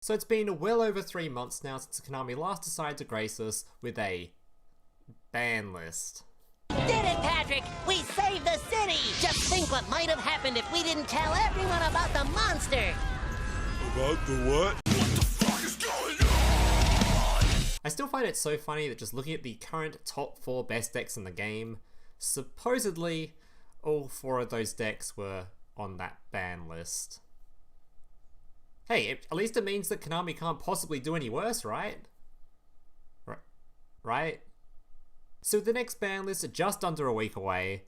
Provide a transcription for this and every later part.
So it's been well over 3 months now since Konami last decided to grace us with a ban list. Did it, Patrick! We saved the city! Just think what might have happened if we didn't tell everyone about the monster! About the what? What the fuck is going on? I still find it so funny that just looking at the current top 4 best decks in the game, supposedly all 4 of those decks were on that ban list. Hey, at least it means that Konami can't possibly do any worse, right? Right? So the next ban list is just under a week away.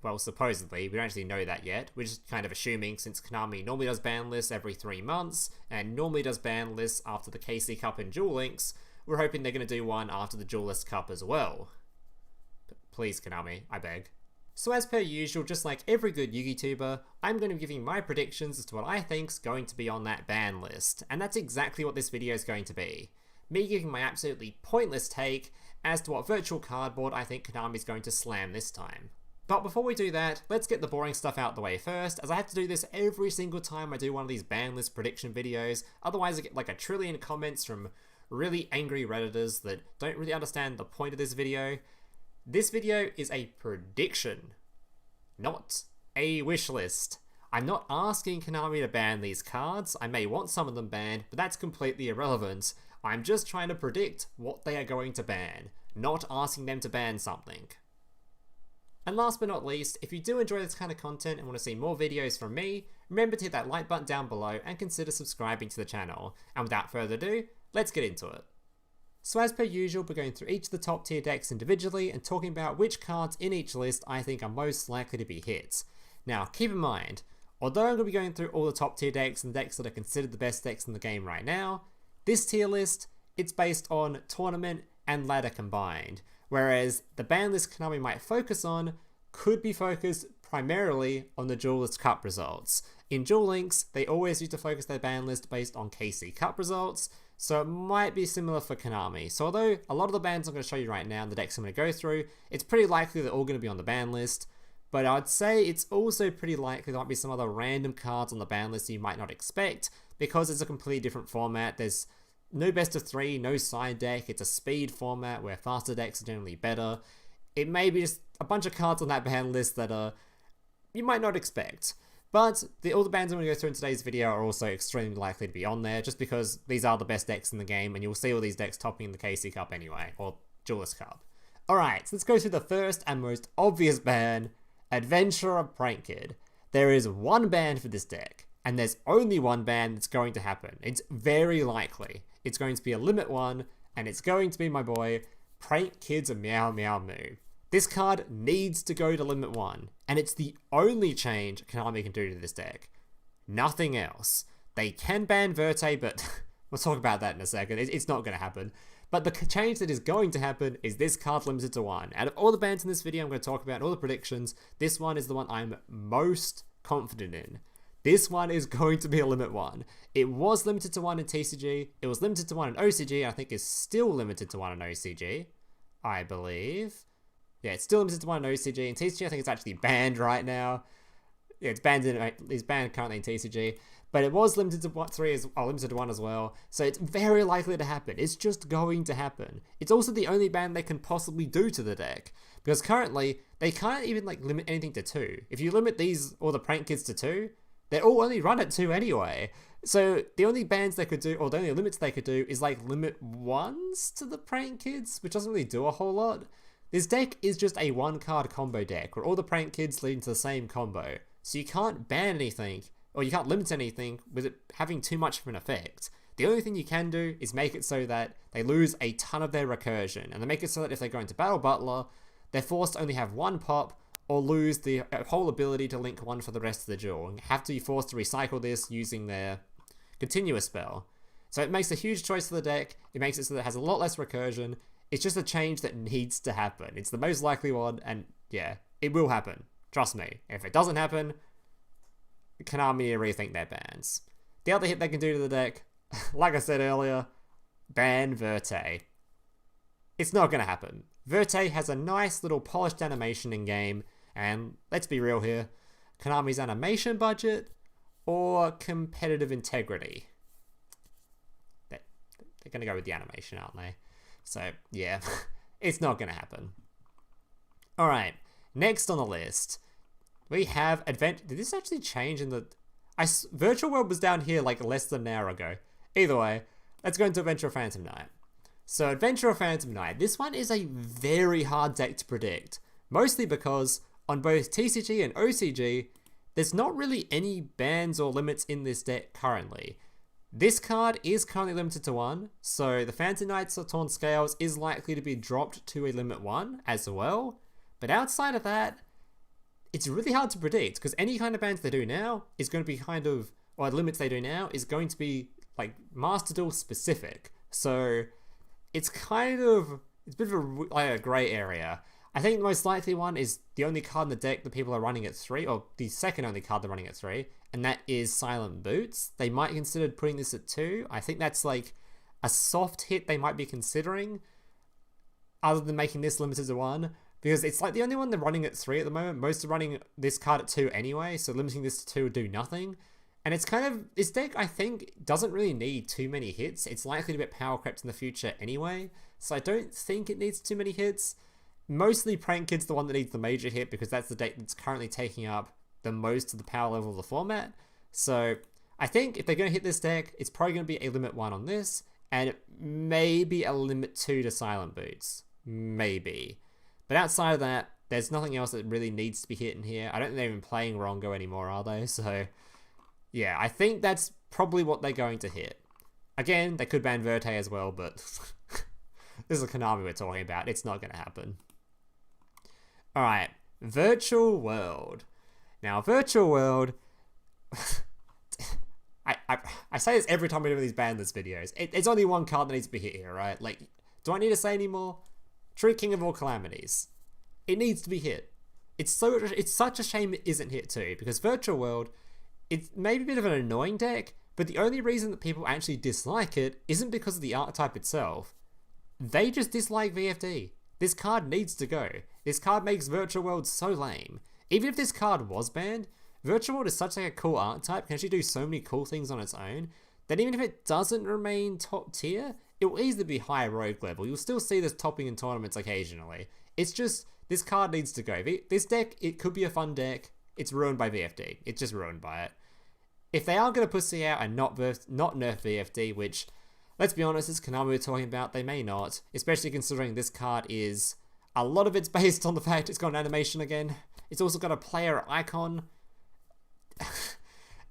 Well, supposedly, we don't actually know that yet. We're just kind of assuming, since Konami normally does ban lists every 3 months, and normally does ban lists after the KC Cup and Duel Links, we're hoping they're going to do one after the Duelist Cup as well. But please, Konami, I beg. So as per usual, just like every good Yu-Gi tuber, I'm going to be giving my predictions as to what I think's going to be on that ban list, and that's exactly what this video is going to be. Me giving my absolutely pointless take as to what virtual cardboard I think Konami's going to slam this time. But before we do that, let's get the boring stuff out the way first, as I have to do this every single time I do one of these ban list prediction videos, otherwise I get like a trillion comments from really angry Redditors that don't really understand the point of this video. This video is a prediction, not a wish list. I'm not asking Konami to ban these cards. I may want some of them banned, but that's completely irrelevant. I'm just trying to predict what they are going to ban, not asking them to ban something. And last but not least, if you do enjoy this kind of content and want to see more videos from me, remember to hit that like button down below and consider subscribing to the channel. And without further ado, let's get into it. So as per usual, we're going through each of the top tier decks individually and talking about which cards in each list I think are most likely to be hit. Now keep in mind, although I'm going to be going through all the top tier decks and decks that are considered the best decks in the game right now, this tier list, it's based on tournament and ladder combined, whereas the ban list Konami might focus on could be focused primarily on the Duelist Cup results. In Duel Links, they always used to focus their ban list based on KC Cup results, so it might be similar for Konami. So although a lot of the bans I'm going to show you right now and the decks I'm going to go through, it's pretty likely they're all going to be on the ban list, but I'd say it's also pretty likely there might be some other random cards on the ban list you might not expect, because it's a completely different format. There's no best of 3, no side deck, it's a speed format where faster decks are generally better. It may be just a bunch of cards on that ban list that you might not expect. But all the bans I'm going to go through in today's video are also extremely likely to be on there, just because these are the best decks in the game, and you'll see all these decks topping the KC Cup anyway, or Duelist Cup. Alright, so let's go through the first and most obvious ban, Adventurer Prank Kid. There is one ban for this deck, and there's only one ban that's going to happen. It's very likely. It's going to be a limit one, and it's going to be my boy, Prank Kid's Meow Meow Moo. This card needs to go to limit 1, and it's the only change Konami can do to this deck. Nothing else. They can ban Verte, but we'll talk about that in a second. It's not going to happen. But the change that is going to happen is this card limited to 1. Out of all the bans in this video I'm going to talk about, all the predictions, this one is the one I'm most confident in. This one is going to be a limit 1. It was limited to 1 in TCG, it was limited to 1 in OCG, and I think is still limited to 1 in OCG, I believe. Yeah, it's still limited to 1 in OCG. In TCG, I think it's actually banned right now. Yeah, it's banned currently in TCG. But it was limited to limited to 1 as well. So it's very likely to happen. It's just going to happen. It's also the only ban they can possibly do to the deck. Because currently, they can't even limit anything to 2. If you limit these or the Prank Kids to 2, they're all only run at 2 anyway. So the only bans they could do, or the only limits they could do, is limit 1s to the Prank Kids, which doesn't really do a whole lot. This deck is just a 1-card combo deck, where all the Prank Kids lead into the same combo. So you can't ban anything, or you can't limit anything with it having too much of an effect. The only thing you can do is make it so that they lose a ton of their recursion, and they make it so that if they go into Battle Butler, they're forced to only have 1 pop, or lose the whole ability to link 1 for the rest of the duel, and have to be forced to recycle this using their continuous spell. So it makes a huge choice for the deck, it makes it so that it has a lot less recursion. It's just a change that needs to happen. It's the most likely one, and yeah, it will happen. Trust me. If it doesn't happen, Konami need to rethink their bans. The other hit they can do to the deck, like I said earlier, ban Verte. It's not going to happen. Verte has a nice little polished animation in game, and let's be real here, Konami's animation budget or competitive integrity? They're going to go with the animation, aren't they? So, yeah, it's not going to happen. Alright, next on the list, we have Adventure... Did this actually change in the... Virtual World was down here like less than an hour ago. Either way, let's go into Adventure of Phantom Knight. So, Adventure of Phantom Knight, this one is a very hard deck to predict. Mostly because on both TCG and OCG, there's not really any bans or limits in this deck currently. This card is currently limited to 1, so the Phantom Knight's Torn Scales is likely to be dropped to a limit 1 as well. But outside of that, it's really hard to predict, because any kind of bans they do now is going to be kind of, or limits they do now is going to be like Master Duel specific. So it's kind of, it's a bit of a grey area. I think the most likely one is the only card in the deck that people are running at 3, or the second only card they're running at 3, and that is Silent Boots. They might consider putting this at 2. I think that's like a soft hit they might be considering, other than making this limited to 1, because it's like the only one they're running at 3 at the moment. Most are running this card at 2 anyway, so limiting this to 2 would do nothing. And it's kind of, this deck, I think, doesn't really need too many hits. It's likely to get power crept in the future anyway, so I don't think it needs too many hits. Mostly Prank Kid's the one that needs the major hit, because that's the deck that's currently taking up the most of the power level of the format. So I think if they're going to hit this deck, it's probably going to be a limit 1 on this, and maybe a limit 2 to Silent Boots. Maybe. But outside of that, there's nothing else that really needs to be hit in here. I don't think they're even playing Rongo anymore, are they? So yeah, I think that's probably what they're going to hit. Again, they could ban Verte as well, but this is a Konami we're talking about. It's not going to happen. Alright, Virtual World. Now, Virtual World... I say this every time we do these BANLIST videos. It's only one card that needs to be hit here, right? Like, do I need to say any more? True King of All Calamities. It needs to be hit. It's such a shame it isn't hit too, because Virtual World, it's maybe a bit of an annoying deck, but the only reason that people actually dislike it isn't because of the archetype itself. They just dislike VFD. This card needs to go. This card makes Virtual World so lame. Even if this card was banned, Virtual World is such a cool archetype, can actually do so many cool things on its own, that even if it doesn't remain top tier, it will easily be high rogue level. You'll still see this topping in tournaments occasionally. It's just, this card needs to go. This deck, it could be a fun deck. It's ruined by VFD. It's just ruined by it. If they are going to pussy out and not nerf VFD, which, let's be honest, as Konami we're talking about, they may not, especially considering this card is, a lot of it's based on the fact it's got an animation again. It's also got a player icon.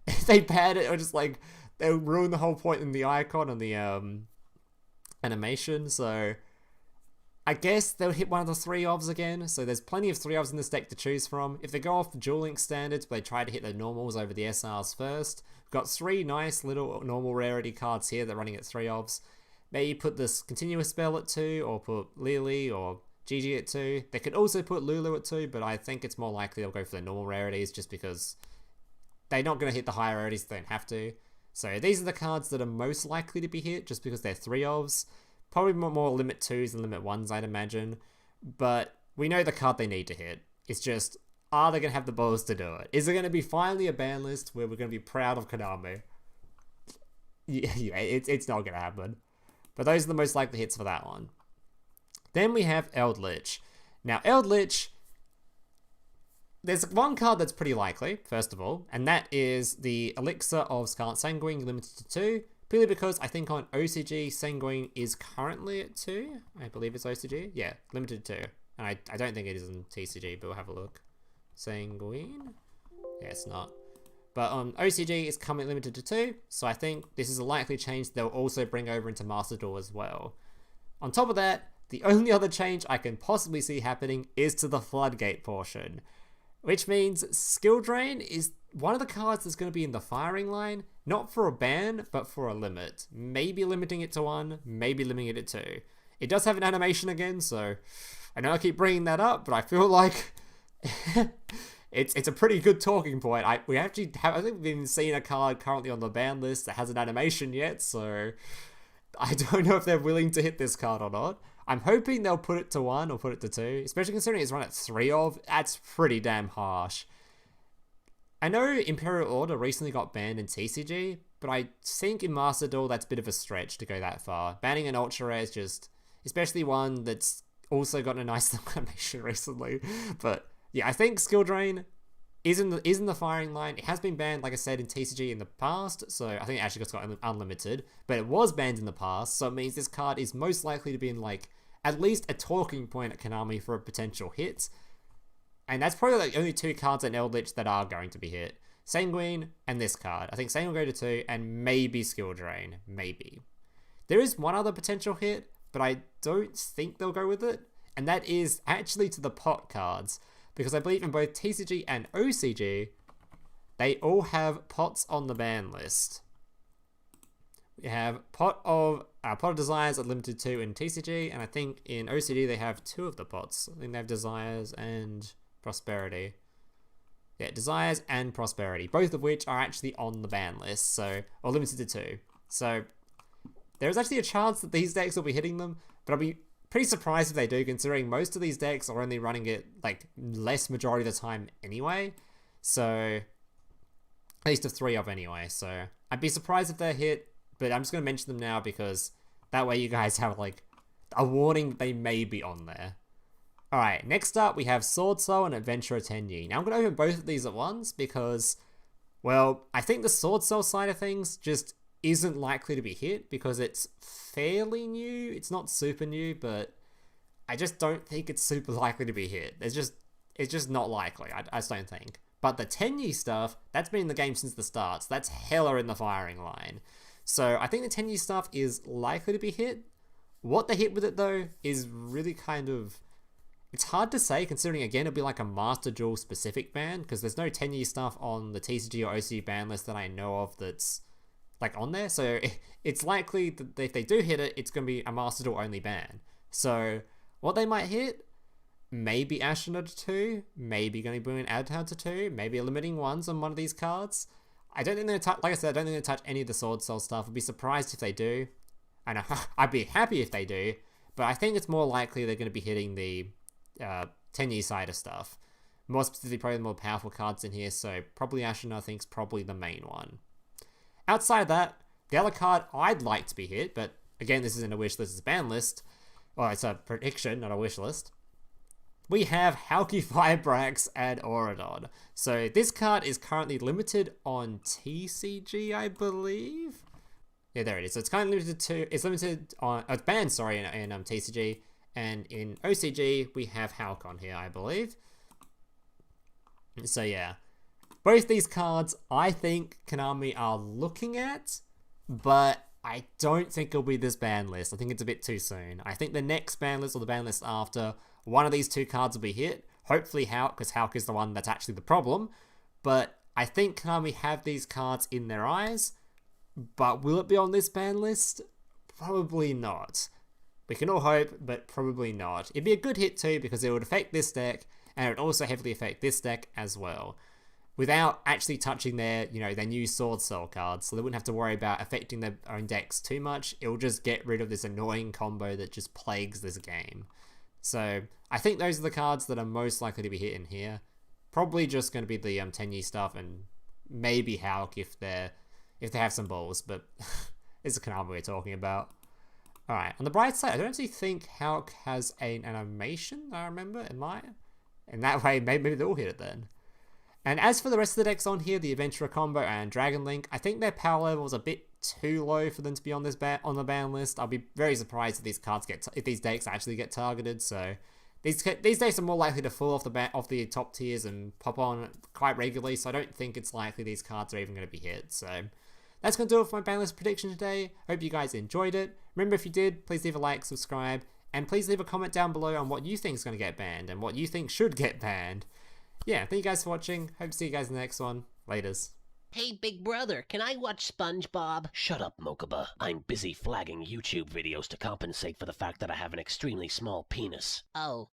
If they ban it, or just like, they'll ruin the whole point in the icon and the animation, so I guess they'll hit one of the 3-ofs again, so there's plenty of 3-ofs in this deck to choose from. If they go off the Duel Link standards, but they try to hit the normals over the SRs first, we've got 3 nice little normal rarity cards here that are running at 3-ofs. Maybe put this Continuous Spell at 2, or put Lily or Gigi at 2. They could also put Lulu at 2, but I think it's more likely they'll go for the normal rarities, just because they're not going to hit the higher rarities if they don't have to. So these are the cards that are most likely to be hit, just because they're 3-ofs. Probably more limit 2s than limit 1s, I'd imagine. But we know the card they need to hit. It's just, are they going to have the balls to do it? Is it going to be finally a ban list where we're going to be proud of Konami? Yeah, it's not going to happen. But those are the most likely hits for that one. Then we have Eldritch. Now, Eldritch, there's one card that's pretty likely, first of all, and that is the Elixir of Scarlet Sanguine, limited to 2. Purely because I think on OCG, Sanguine is currently at 2. I believe it's OCG. Yeah, limited to 2. And I don't think it is in TCG, but we'll have a look. Sanguine? Yeah, it's not. But on OCG, it's currently limited to 2. So I think this is a likely change they'll also bring over into Master Duel as well. On top of that, the only other change I can possibly see happening is to the Floodgate portion. Which means Skill Drain is one of the cards that's going to be in the firing line, not for a ban, but for a limit. Maybe limiting it to 1, maybe limiting it to 2. It does have an animation again, so I know I keep bringing that up, but I feel like it's a pretty good talking point. I think we've even seen a card currently on the ban list that has an animation yet, so I don't know if they're willing to hit this card or not. I'm hoping they'll put it to 1 or put it to 2, especially considering it's run at 3-of. That's pretty damn harsh. I know Imperial Order recently got banned in TCG, but I think in Master Duel that's a bit of a stretch to go that far. Banning an ultra rare is just, especially one that's also gotten a nice animation recently. But yeah, I think Skill Drain is in the firing line. It has been banned, like I said, in TCG in the past, so I think it actually got unlimited, but it was banned in the past, so it means this card is most likely to be in like at least a talking point at Konami for a potential hit. And that's probably like only 2 cards in Eldritch that are going to be hit. Sanguine and this card. I think Sanguine will go to 2 and maybe Skill Drain. Maybe. There is one other potential hit, but I don't think they'll go with it. And that is actually to the pot cards. Because I believe in both TCG and OCG, they all have pots on the ban list. We have Pot of Desires at limited 2 in TCG, and I think in OCG they have 2 of the pots. I think they have Desires and Prosperity. Yeah, Desires and Prosperity, both of which are actually on the ban list, so, or limited to 2. So there's actually a chance that these decks will be hitting them, but I'll be pretty surprised if they do, considering most of these decks are only running it like less majority of the time anyway. So at least of 3 of anyway. So I'd be surprised if they're hit, but I'm just going to mention them now because that way you guys have like a warning they may be on there. Alright, next up we have Sword Soul and Adventurer Tenyi. Now I'm going to open both of these at once because, well, I think the Sword Soul side of things just isn't likely to be hit because it's fairly new. It's not super new, but I just don't think it's super likely to be hit. It's just not likely, I just don't think. But the Tenyi stuff, that's been in the game since the start, so that's hella in the firing line. So I think the Tenyi stuff is likely to be hit. What they hit with it though is really kind of, it's hard to say considering again it'll be like a Master Duel specific ban because there's no Tenyi stuff on the TCG or OCG ban list that I know of that's like on there. So it's likely that if they do hit it, it's going to be a Master Duel only ban. So what they might hit, maybe Astronaut to 2, maybe going to be an Avatar to 2, maybe a limiting ones on one of these cards. I don't think they're touch, like I said, I don't think they'll touch any of the Sword Soul stuff. I'd be surprised if they do. And I'd be happy if they do, but I think it's more likely they're going to be hitting the 10-year side of stuff. More specifically, probably the more powerful cards in here, so probably Astronaut I think is probably the main one. Outside of that, the other card I'd like to be hit, but again, this isn't a wish list, it's a ban list. Well, it's a prediction, not a wish list. We have Halki Firebrax and Auradon. So this card is currently limited on TCG, I believe. Yeah, there it is. So it's kind of limited to, it's limited on, it's banned, sorry, in TCG. And in OCG, we have Hulk on here, I believe. So yeah. Both these cards, I think Konami are looking at, but I don't think it'll be this ban list. I think it's a bit too soon. I think the next ban list or the ban list after, one of these 2 cards will be hit. Hopefully Hulk, because Hulk is the one that's actually the problem. But I think Konami have these cards in their eyes. But will it be on this ban list? Probably not. We can all hope, but probably not. It'd be a good hit too, because it would affect this deck, and it would also heavily affect this deck as well. Without actually touching their, their new Sword Soul cards, so they wouldn't have to worry about affecting their own decks too much. It will just get rid of this annoying combo that just plagues this game. So I think those are the cards that are most likely to be hit in here. Probably just going to be the 10-year stuff and maybe Hulk if they have some balls, but it's a Konami we're talking about. Alright, on the bright side, I don't actually think Hulk has an animation, I remember, it might. And that way, maybe they'll hit it then. And as for the rest of the decks on here, the Adventurer Combo and Dragon Link, I think their power level is a bit too low for them to be on this on the ban list. I'll be very surprised if these cards if these decks actually get targeted. So these decks are more likely to fall off the top tiers and pop on quite regularly. So I don't think it's likely these cards are even going to be hit. So that's going to do it for my ban list prediction today. Hope you guys enjoyed it. Remember, if you did, please leave a like, subscribe, and please leave a comment down below on what you think is going to get banned and what you think should get banned. Yeah, thank you guys for watching. Hope to see you guys in the next one. Laters. Hey, big brother, can I watch SpongeBob? Shut up, Mokuba. I'm busy flagging YouTube videos to compensate for the fact that I have an extremely small penis. Oh.